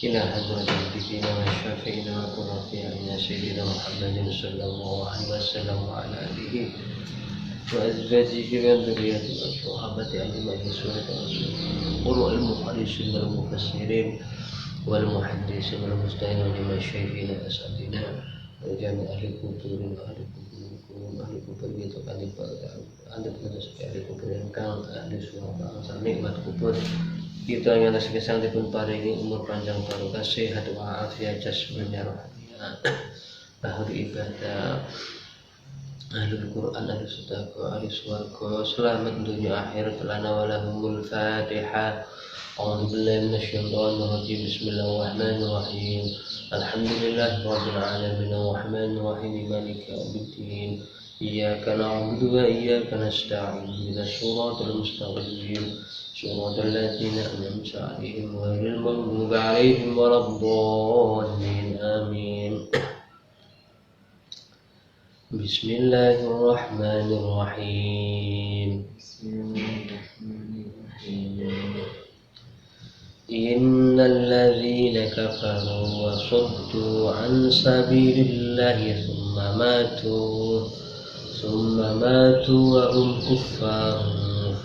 إلى حضرة سيدنا وشفيعنا وقرة أعيننا سيدنا محمد صلى الله عليه وسلم وعلى آله وأزواجه وذريته والصحابة أجمعين سورة الرسول قرؤ المحدثين والمفسرين والمحدثين والمجتهدين والمشايخين وأساتذتنا وجميع أهل الكتب وأهل أهل kubur gitu kan anda pada sekali kubur yang kang ahli surga sang nikmat kubur itu yang atas kesang dipun paringi umur panjang barokah sehat wa afiat jasmani rohani ahli ibadah ahli Quran ahli sedekah ahli swarga selamat dunia akhirat lana wa lahumul fatihah. أعوذ بالله من الشيطان الرجيم بسم الله الرحمن الرحيم الحمد لله رب العالمين الرحمن الرحيم مالك يوم الدين إياك نعبد وإياك نستعين اهدنا الصراط المستقيم صراط الذين أنعمت عليهم غير المغضوب عليهم ولا الضالين آمين بسم الله الرحمن الرحيم إن الذين كفروا وصدوا عن سبيل الله ثم ماتوا وهم كفار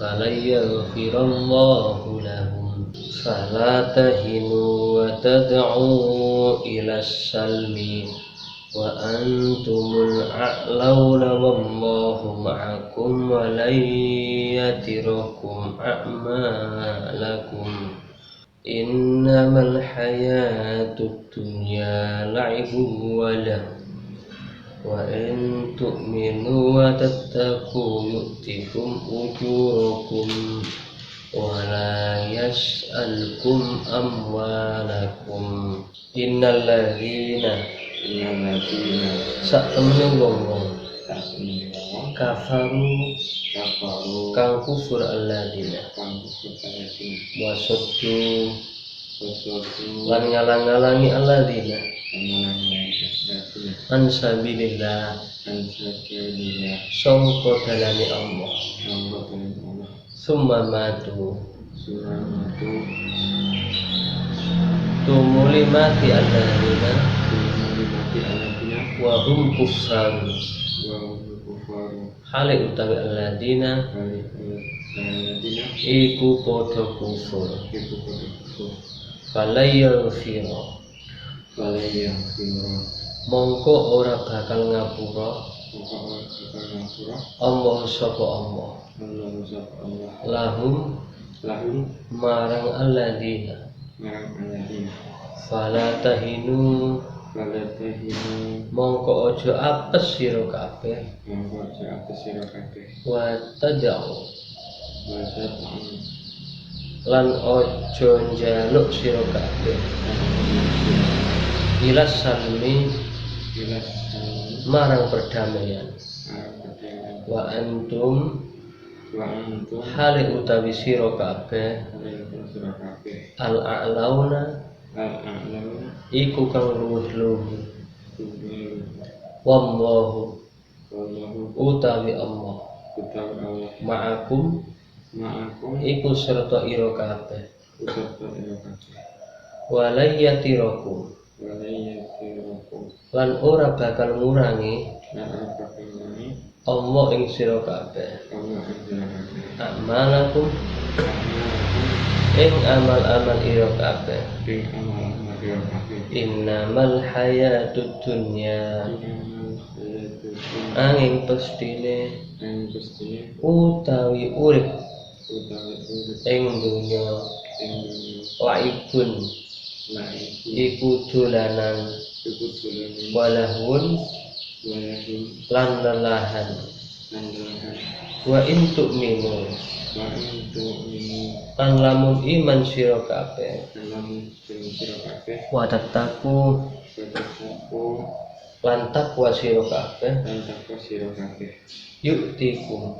فلن يغفر الله لهم فلا تهنوا وتدعوا إلى السلم وأنتم الأعلون والله معكم ولن يتركم أعمالكم إنما الحياة الدنيا لعب وله وإن تؤمنوا وتتقوا يؤتكم أجوركم ولا يسألكم أموالكم إن الذين kafaru kang kufur alladina wasoddu lan ngalang-ngalangi alladina an sabilillah sangka dalane Allah summa matu tumuli mati alladina wa hum kufar hale utawi alladina iku padha kufur falayya fira mongko ora bakal ngapura Allah sapa Allah lahum marang alladina fala tahinu mongko ojo apes sira kabeh wa tad'u lan ojo njaluk sira kabeh ila salmi marang perdamaian wa antum hale utawi sira kabeh al-a'launa iku kang luwih-luwih wallahu utawi Allah ma'akum iku serta ira kabeh walayatirakum lan ora bakal ngurangi Allah ing sira kabeh amalakum ing amal-amal ira kabeh innamal hayatud dunya angin pestine utawi urip ing dunya laibun iku dolanan walahun lan lelahan wa in tu'minu kan lamun iman sira kabeh wa tattaqu lan takwa sira kabeh yuktikum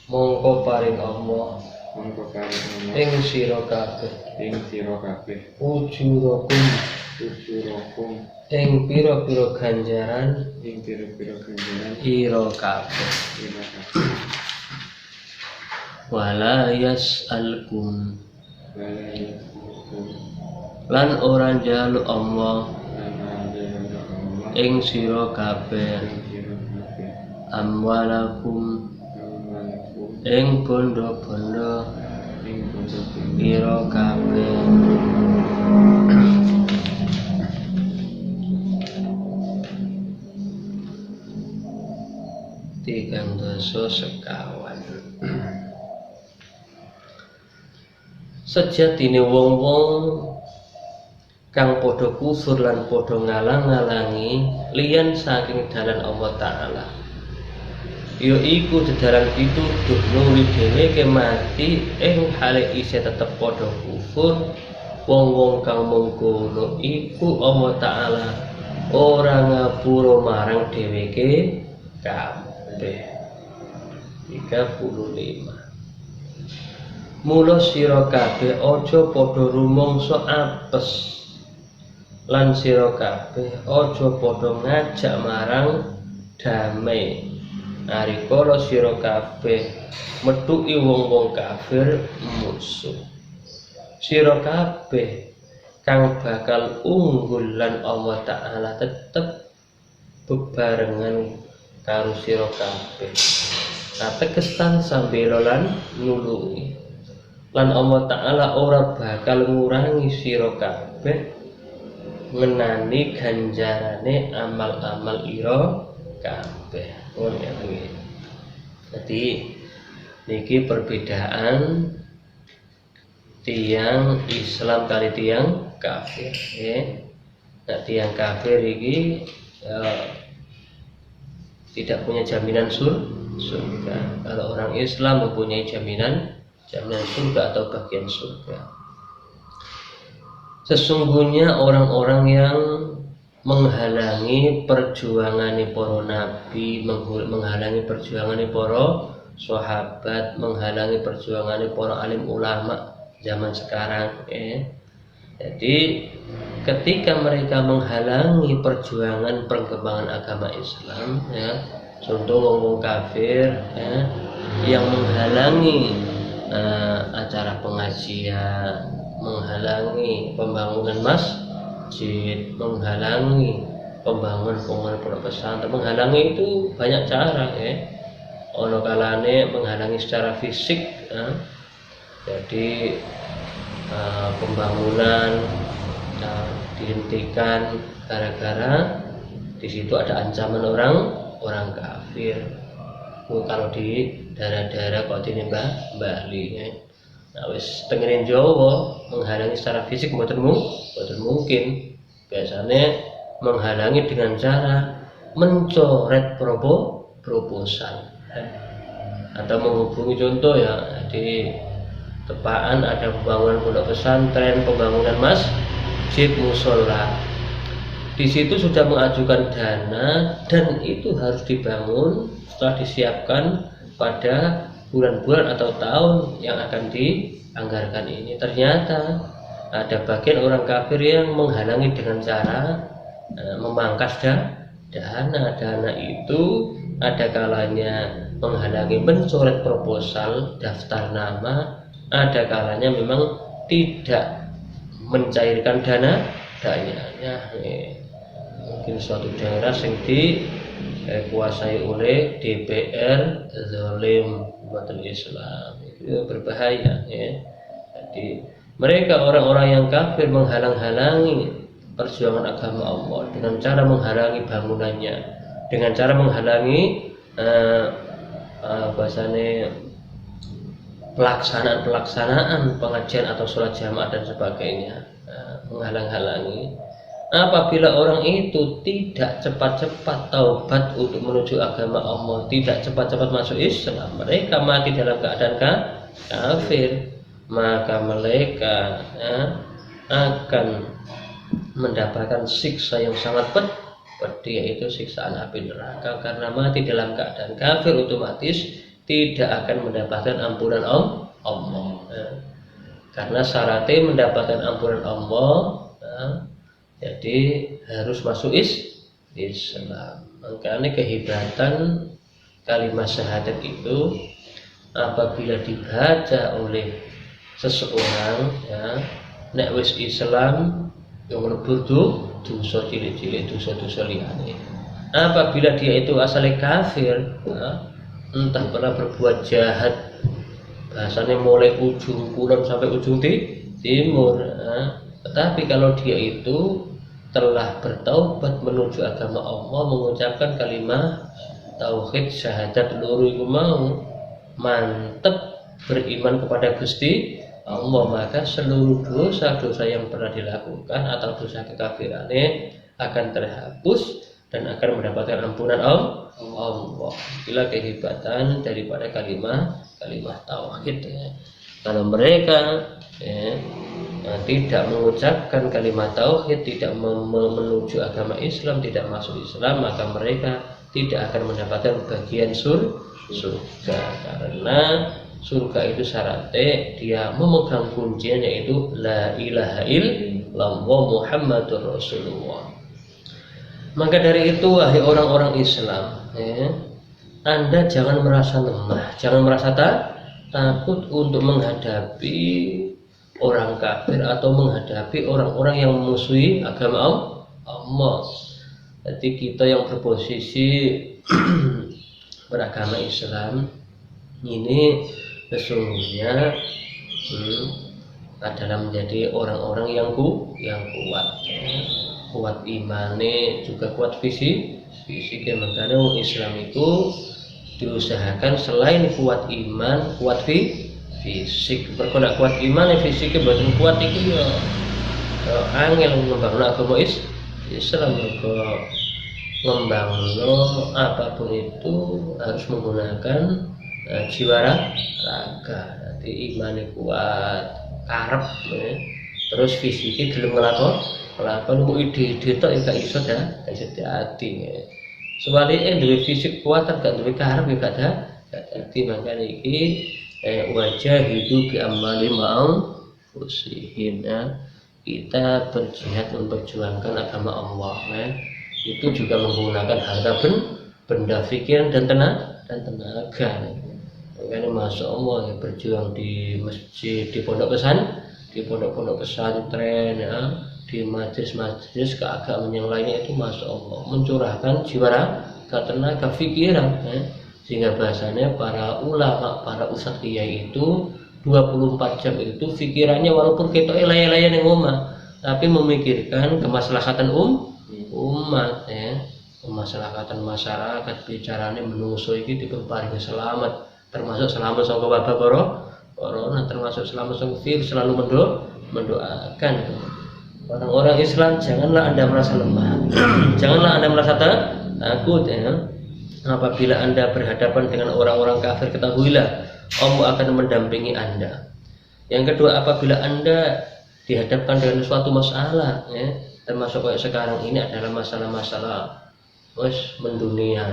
mongko paring Allah ing sira kabeh ujurakum ing pira-pira ganjaran ira kabeh wala yas'alkum lan ora njaluk Allah ing sira kabeh amwalakum ing bondo-bondo ira kabeh tigang dosa sekawan. Sejatine wong-wong kang padha kufur lan padha ngalang-alangi liyan saking dalan Allah Ta'ala ya iku dedaran pituduh nuli dheweke mati ing hale isih tetep padha kufur. Wong-wong kang mengkono iku Allah Ta'ala ora ngapura marang dheweke kabeh. 35. Mula sira kabeh aja padha rumangsa apes lan sira kabeh aja padha ngajak marang damai narikala sira kabeh metuki wong-wong kafir musuh. Sira kabeh kang bakal unggul lan Allah Ta'ala tetep bebarengan karo sira kabeh ategestan sambela lan nulungi lan Allah Ta'ala ora bakal ngurangi sira kabeh ngenani ganjarane amal-amal ira kabeh. Jadi niki perbedaan tiang Islam kali tiang kafir ya. Nah, tiang kafir ini tidak punya jaminan surga. Kalau orang Islam mempunyai jaminan surga atau bagian surga. Sesungguhnya orang-orang yang menghalangi perjuangan para nabi, menghalangi perjuangan para sahabat, menghalangi perjuangan para alim ulama zaman sekarang Jadi ketika mereka menghalangi perjuangan perkembangan agama Islam contoh wong kafir yang menghalangi acara pengajian, menghalangi pembangunan masjid, menghalangi pembangunan pondok pesantren, menghalangi itu banyak cara ono kalane menghalangi secara fisik jadi pembangunan dihentikan gara-gara di situ ada ancaman orang kafir. Kalau di daerah-daerah kok ini Bali nah wis tengerin Jawa menghalangi secara fisik mboten mungkin. Biasanya menghalangi dengan cara mencoret proposal atau menghubungi contoh di tepaan ada pembangunan pondok pesantren, pembangunan masjid, musola. Di situ sudah mengajukan dana dan itu harus dibangun setelah disiapkan pada bulan-bulan atau tahun yang akan dianggarkan ini. Ternyata ada bagian orang kafir yang menghalangi dengan cara memangkas dana itu ada kalanya menghalangi mencoret proposal daftar nama, ada kalanya memang tidak mencairkan dananya. Mungkin suatu daerah yang dikuasai oleh DPR zalim umat Islam itu berbahaya Jadi mereka orang-orang yang kafir menghalang-halangi perjuangan agama Allah dengan cara menghalangi bangunannya, dengan cara menghalangi bahasanya pelaksanaan pengajian atau sholat jamaah dan sebagainya, menghalang-halangi. Apabila orang itu tidak cepat-cepat taubat untuk menuju agama Allah, tidak cepat-cepat masuk Islam, mereka mati dalam keadaan kafir, maka mereka akan mendapatkan siksa yang sangat pedih, yaitu siksaan api neraka. Karena mati dalam keadaan kafir otomatis tidak akan mendapatkan ampunan Allah. Karena syaratnya mendapatkan ampunan Allah jadi harus masuk Islam. Makanya kehebatan kalimat syahadat itu apabila dibaca oleh seseorang nek wis Islam yang melebur dosa cilik-cilik, dosa-dosa liyane. Apabila dia itu asalnya kafir, entah pernah berbuat jahat, bahasanya mulai ujung kulon sampai ujung timur, tetapi kalau dia itu telah bertaubat menuju agama Allah, mengucapkan kalimat tauhid syahadat loro iku mau, mantep beriman kepada Gusti Allah, maka seluruh dosa-dosa yang pernah dilakukan atau dosa kekafirannya akan terhapus dan akan mendapatkan ampunan Allah. Itulah kehebatan daripada kalimat tauhid. Kalau mereka tidak mengucapkan kalimat tauhid, tidak menuju agama Islam, tidak masuk Islam, maka mereka tidak akan mendapatkan bagian surga, karena surga itu syaratnya dia memegang kuncinya, yaitu la ilaha illallah Muhammadur Rasulullah. Maka dari itu, wahai orang-orang Islam, Anda jangan merasa lemah, jangan merasa takut untuk menghadapi orang kafir atau menghadapi orang-orang yang memusuhi agama Allah. Jadi kita yang berposisi beragama Islam ini sesungguhnya adalah menjadi orang-orang yang kuat imannya, juga kuat fisiknya. Makanya Islam itu diusahakan selain kuat iman, kuat fisik. Berkona kuat iman fisiknya bukan kuat itu ya angel membangun agama Islam. Membangun apapun itu harus menggunakan jiwa raga. Jadi imannya kuat, karep, terus fisiknya belum ngelakon mau ide tok ya gak iso dah, jadi hati. Sebaliknya duwe fisik kuat gak duwe karep ya gak ada. Jadi makanya iki wajah hidup bi amali mau usihim, kita berjihad memperjuangkan agama Allah, itu juga menggunakan harta benda, pikiran dan tenaga. Makanya masya Allah ya, berjuang di masjid, di pondok pesantren, di majelis keagamaan yang lainnya, itu masya Allah mencurahkan jiwa raga, tenaga, pikiran, sehingga bahasanya para ulama, para ustadz kiai itu 24 jam itu pikirannya walaupun kita layan-layan yang omah, tapi memikirkan kemaslahatan umat, kemaslahatan masyarakat, bicaranya menungso iki diparingi selamat, termasuk selamat saka wabah corona, termasuk selamat saka virus, selalu mendoakan. Orang-orang Islam, janganlah Anda merasa lemah, janganlah Anda merasa takut, apabila Anda berhadapan dengan orang-orang kafir, ketahuilah Allah akan mendampingi Anda. Yang kedua, apabila Anda dihadapkan dengan suatu masalah, termasuk kayak sekarang ini adalah masalah-masalah mendunia,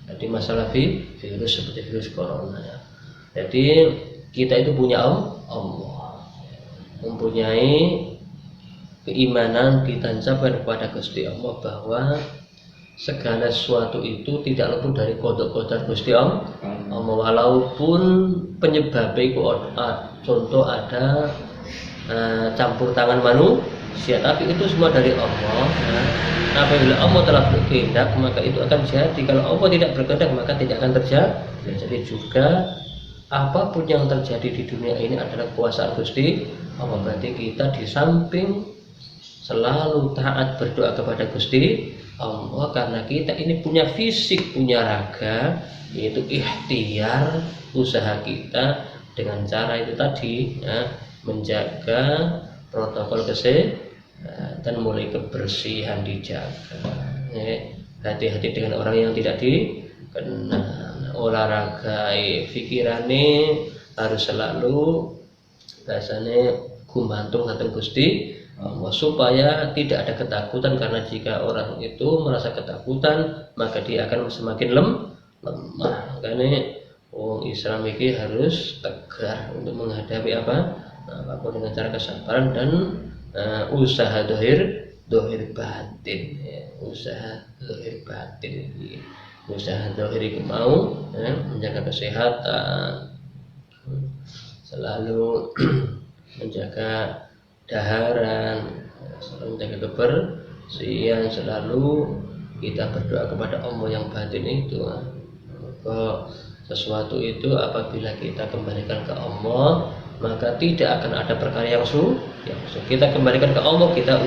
jadi masalah virus seperti virus corona. Jadi kita itu punya Allah, mempunyai keimanan ditancapkan kepada Gusti Allah bahwa segala sesuatu itu tidak luput dari kodok-kodok Gusti Allah. Walaupun penyebabnya itu contoh ada campur tangan manusia, tapi itu semua dari Allah. Apabila Allah telah berkehendak, maka itu akan jadi. Kalau Allah tidak berkehendak, maka tidak akan terjadi. Jadi juga apapun yang terjadi di dunia ini adalah kuasa Gusti Allah. Berarti kita di samping selalu taat berdoa kepada Gusti Allah, karena kita ini punya fisik, punya raga, yaitu ikhtiar, usaha kita dengan cara itu tadi, menjaga protokol kesehatan, mulai kebersihan dijaga, hati-hati dengan orang yang tidak dikenal, olahraga, pikirannya harus selalu bahasanya gumantung datang Gusti Allah, supaya tidak ada ketakutan, karena jika orang itu merasa ketakutan maka dia akan semakin lemah. Karena orang Islam ini harus tegar untuk menghadapi apapun dengan cara kesabaran dan usaha dohir batin, usaha dohir batin, usaha dohir itu mau menjaga kesehatan, selalu menjaga daharan, selalu menjaga kebersihan, selalu kita berdoa kepada Allah yang batin itu. Kok sesuatu itu apabila kita kembalikan ke Allah, maka tidak akan ada perkara yang sulit. Kita kembalikan ke Allah, kita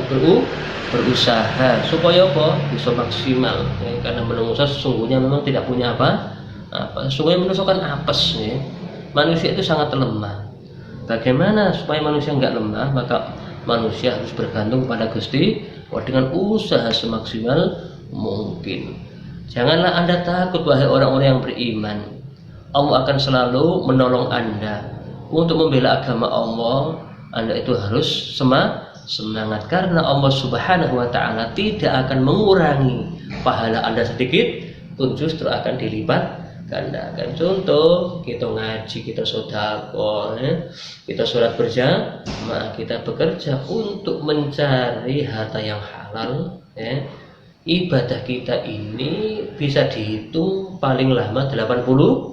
berusaha supaya apa? Bisa maksimal. Karena manusia sesungguhnya memang tidak punya apa. Sesungguhnya manusia kan apes ya. Manusia itu sangat lemah. Bagaimana supaya manusia enggak lemah? Maka manusia harus bergantung pada Gusti dengan usaha semaksimal mungkin. Janganlah Anda takut wahai orang-orang yang beriman. Allah akan selalu menolong Anda untuk membela agama Allah. Anda itu harus semangat karena Allah Subhanahu wa taala tidak akan mengurangi pahala Anda sedikit pun, justru akan dilipat gandakan. Contoh, kita ngaji, kita sedekah, kita sholat berjamaah, kita bekerja untuk mencari harta yang halal, ibadah kita ini bisa dihitung paling lama 80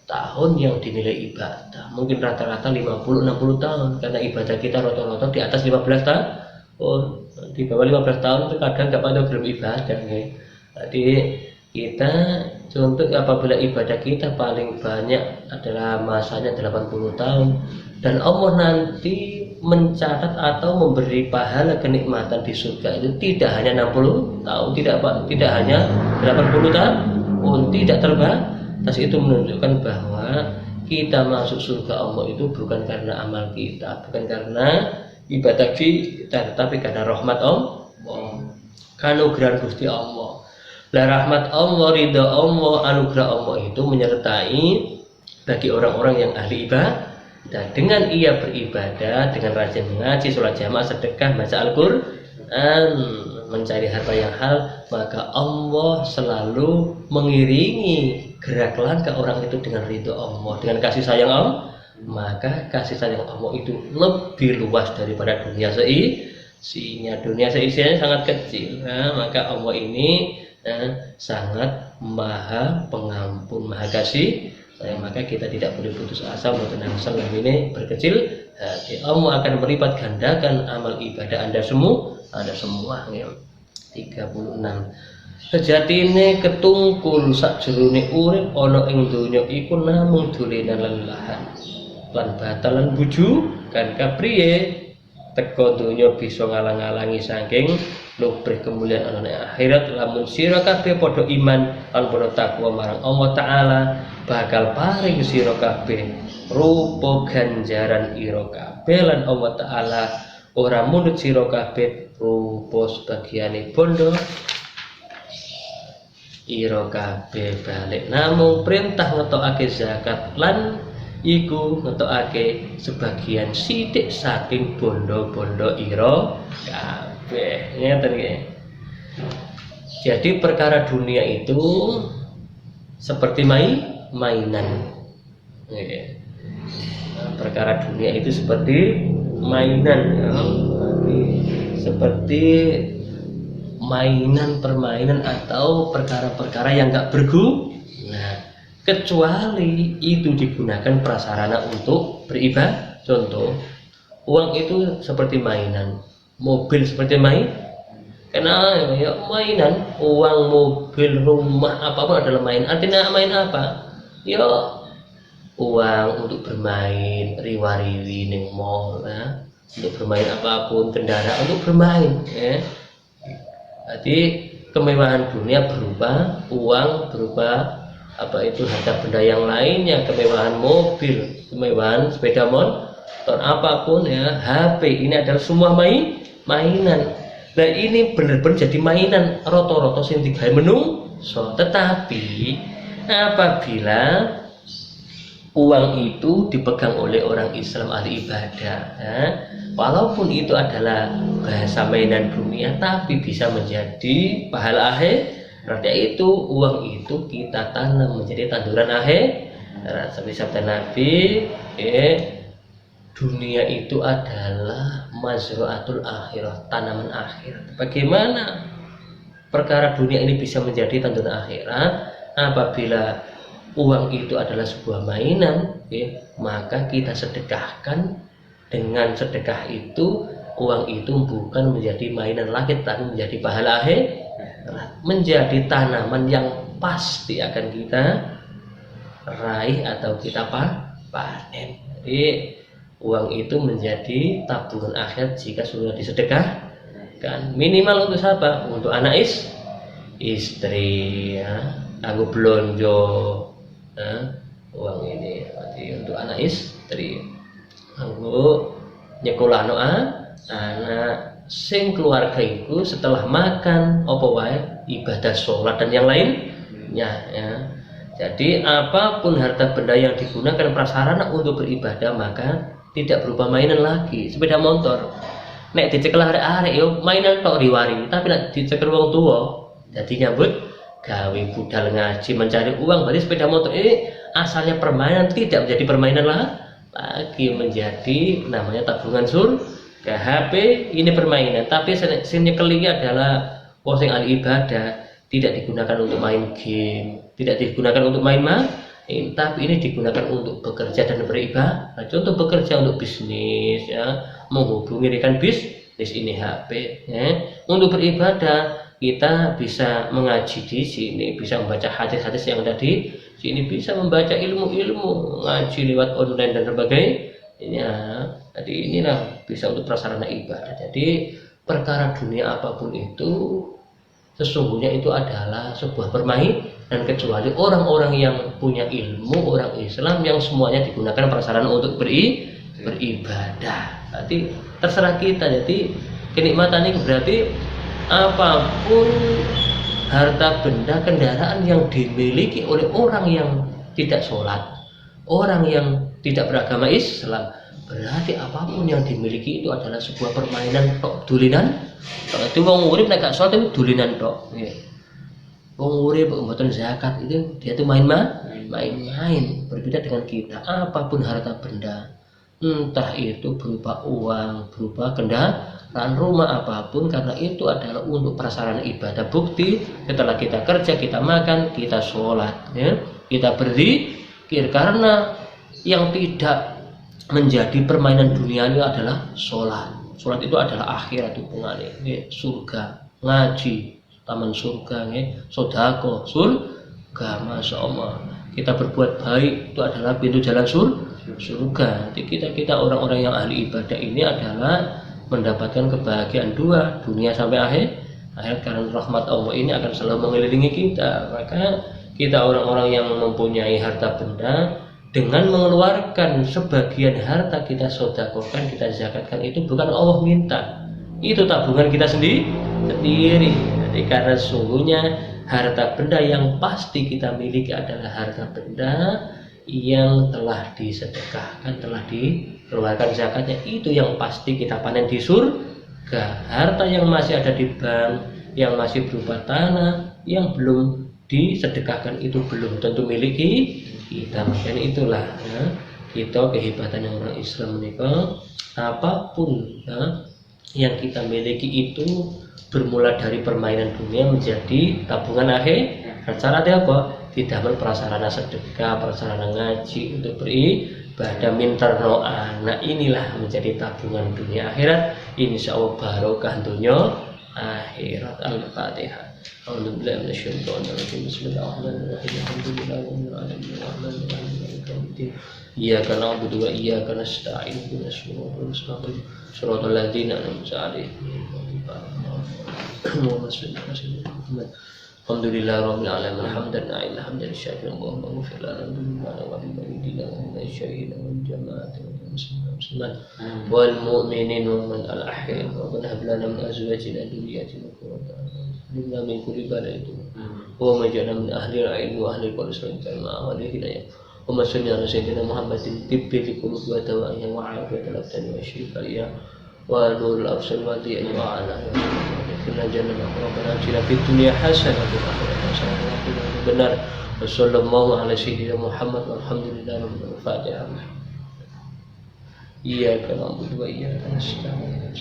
tahun yang dinilai ibadah. Mungkin rata-rata 50-60 tahun, karena ibadah kita rata-rata di atas 15 tahun. Di bawah 15 tahun itu kadang nggak pada belum ibadah ya. Jadi kita contoh apabila ibadah kita paling banyak adalah masanya 80 tahun, dan Allah nanti mencatat atau memberi pahala kenikmatan di surga itu tidak hanya 60 tahun, tidak hanya 80 tahun, tidak terbatas. Itu menunjukkan bahwa kita masuk surga Allah itu bukan karena amal kita, bukan karena ibadah kita, tetapi karena rahmat Allah, anugerah Gusti Allah. Lah rahmat Allah, ridha Allah, anugerah Allah itu menyertai bagi orang-orang yang ahli ibadah. Dan dengan ia beribadah, dengan rajin mengaji, sholat jamaah, sedekah, baca Al-Quran, mencari harta yang halal, maka Allah selalu mengiringi gerak langkah orang itu dengan ridho Allah, dengan kasih sayang Allah. Maka kasih sayang Allah itu lebih luas daripada dunia seisinya. Dunia seisinya sangat kecil. Maka Allah ini sangat maha pengampun, maha kasih. Maka kita tidak boleh putus asa untuk selama ini berkecil hati. Allah akan melipat gandakan amal ibadah Anda semua. 36. Sejatine ketungkul sakjroning urip ana ing donya iku namung dolenan lelahan lan batalan buju kan kapriye teka donya bisa ngalang-alangi saking lubrih kemuliaan ana akhirat. Lamun sira kabeh padha iman lan padha takwa marang Allah taala, bakal paring sira kabeh rupa ganjaran ira kabeh, lan Allah taala ora mundut sira kabeh rupa sebagiane bondo ira kabeh balik namung perintah ngetokake zakat lan iku ngetokake sebagian sithik saking bondo-bondo ira kabeh. Ngeten nggih. Jadi perkara dunia itu seperti mainan. Nggih. Perkara dunia itu seperti mainan, seperti mainan, permainan atau perkara-perkara yang enggak berguna, kecuali itu digunakan prasarana untuk beribadah. Contoh, uang itu seperti mainan, mobil seperti karena ya mainan, uang, mobil, rumah, apapun adalah main. Artinya main apa? Ya uang untuk bermain, riwa-riwi ning mall, untuk bermain apapun, kendaraan untuk bermain, Jadi kemewahan dunia berupa uang, berupa apa itu harta benda yang lainnya, kemewahan mobil, kemewahan sepeda motor, apapun HP, ini adalah semua mainan. Nah ini benar-benar jadi mainan roto-roto sing digawe menungso. Tetapi apabila uang itu dipegang oleh orang Islam ahli ibadah, walaupun itu adalah bahasa mainan dunia, tapi bisa menjadi pahala akhir. Berarti itu uang itu kita tanam menjadi tanduran akhir. Seperti sabda Nabi, dunia itu adalah mazra'atul akhirah, tanaman akhirat. Bagaimana perkara dunia ini bisa menjadi tanduran akhirat? Apabila uang itu adalah sebuah mainan, maka kita sedekahkan. Dengan sedekah itu uang itu bukan menjadi mainan langit, tapi menjadi pahala akhirat, menjadi tanaman yang pasti akan kita raih atau kita panen. Jadi uang itu menjadi tabungan akhirat jika sudah disedekahkan. Minimal untuk siapa? Untuk anak istri, ya, aku belonjo, uang ini berarti untuk anak istri, aku nyekolahno anak, sing keluarga itu setelah makan apa wae ibadah sholat dan yang lainnya, ya. Jadi apapun harta benda yang digunakan prasarana untuk beribadah maka tidak berupa mainan lagi. Sepeda motor nek dicekel arek-arek yo mainan tok riwari, tapi nek dicekel wong tua jadi nyambut gawe budal ngaji mencari uang. Berarti sepeda motor ini asalnya permainan, tidak menjadi permainan lagi, menjadi namanya tabungan surga. HP ini permainan, tapi sing nyekeli adalah posing ahli ibadah, tidak digunakan untuk main game, tidak digunakan untuk main-main, tapi ini digunakan untuk bekerja dan beribadah. Contoh bekerja untuk bisnis, ya, menghubungi rekan bisnis ini HP, ya. Untuk beribadah kita bisa mengaji di sini, bisa membaca hadis-hadis yang ada di sini, bisa membaca ilmu-ilmu, ngaji lewat online dan sebagainya. Jadi inilah bisa untuk prasarana ibadah. Jadi perkara dunia apapun itu sesungguhnya itu adalah sebuah permainan, dan kecuali orang-orang yang punya ilmu, orang Islam yang semuanya digunakan prasarana untuk beribadah. Berarti terserah kita. Jadi kenikmatan ini berarti apapun harta benda kendaraan yang dimiliki oleh orang yang tidak sholat, orang yang tidak beragama Islam, berarti apapun yang dimiliki itu adalah sebuah permainan tok, dulinan. Itu wong urip nek gak sholat itu dulinan tok. Wong urip mboten zakat itu dia tuh main-main. Berbeda dengan kita, apapun harta benda, entah itu berupa uang, berupa kendaraan, rumah, apapun, karena itu adalah untuk prasarana ibadah. Bukti setelah kita kerja, kita makan, kita sholat, ya, kita berzikir, karena yang tidak menjadi permainan dunia ini adalah sholat. Sholat itu adalah akhirat hubungannya, ya, surga, ngaji, taman surga, ya, sodako, surga, masya Allah. Kita berbuat baik itu adalah pintu jalan surga. Jadi kita orang-orang yang ahli ibadah ini adalah mendapatkan kebahagiaan dua, dunia sampai akhir, karena rahmat Allah ini akan selalu mengelilingi kita. Maka kita orang-orang yang mempunyai harta benda, dengan mengeluarkan sebagian harta kita sedekahkan, kita zakatkan, itu bukan Allah minta, itu tabungan kita sendiri. Jadi karena sungguhnya harta benda yang pasti kita miliki adalah harta benda yang telah disedekahkan, telah dikeluarkan zakatnya, itu yang pasti kita panen di surga. Harta yang masih ada di bank, yang masih berupa tanah, yang belum disedekahkan, itu belum tentu miliki kita. Makanya itulah, ya, kita kehebatan yang orang Islam menikah, apapun, ya, yang kita miliki itu bermula dari permainan dunia menjadi tabungan akhir. Cara dia apa? Tidak berprasarana sedekah, prasarana ngaji untuk beribadah, minterno anak, inilah menjadi tabungan dunia akhirat. Insya Allah barokah dunia akhirat. Al-Fatihah. Alhamdulillah minasyaitonir rajim. Bismillahirrahmanirrahim. Alhamdulillahirabbil alamin. Iyyaka na'budu wa iyyaka nasta'in. Ihdinas siratal ladzina an'amta 'alaihim. Alhamdulillah rabbil alamin. Hamdan na'il hamdan syakiran wa maghfir lana wa liwalidina wa lisyahidina wal jamaati wal muslimin wal mu'minin wa man al-ahya wa hab lana min azwajina dhurriyyatina qurrata a'yun min kulli bala'in wa maj'alna min ahli al-'ilmi wa ahli al-qur'an kama wa hidayah wa salli ala sayyidina Muhammadin tibbi qulubi wa dawa'iyya wa 'afiyatil abdani wa shifa'iyya wa nurul absar wa diyan wa 'ala Inna jannah rabbana atina fid dunya hasanah wa fil akhirati hasanah wa qina adzaban nar. Wassallallahu ala sayyidina Muhammad walhamdulillahi rabbil alamin. Iyyaka na'budu wa iyyaka nasta'in.